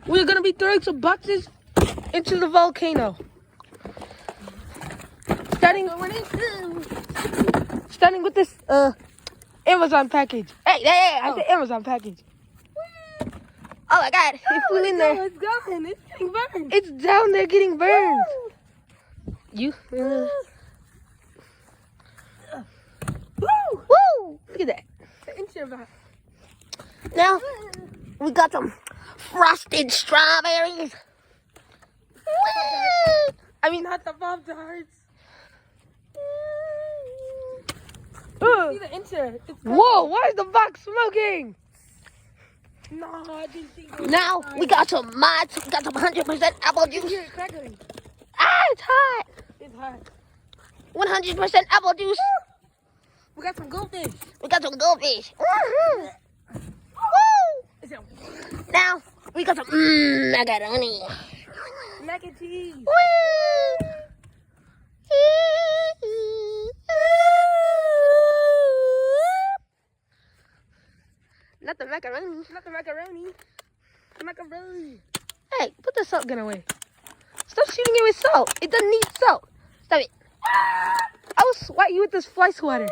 We're gonna be throwing some boxes into the volcano. Starting with this Amazon package. Hey, I said Amazon package. Oh my God, it flew in there. It's gone. It's getting burned. It's down there getting burned. You. Woo! Woo! Look at that. The introvert. Now we got some frosted strawberries. Woo! I mean, not the Pop-Tarts. See the insert. It's Whoa! Why is the box smoking? No, I didn't think it was Now we got some mods. We got some 100% apple You juice. hear it crackling. Ah, it's hot. It's hot. 100% apple juice. We got some goldfish. We got some goldfish. Woo! It's a Now we got some macaroni. mac and cheese. Woo! Not the macaroni. Not the macaroni. The macaroni. Hey, put the salt gun away. Stop shooting it with salt. It doesn't need salt. Stop it. I will swat you with this fly swatter.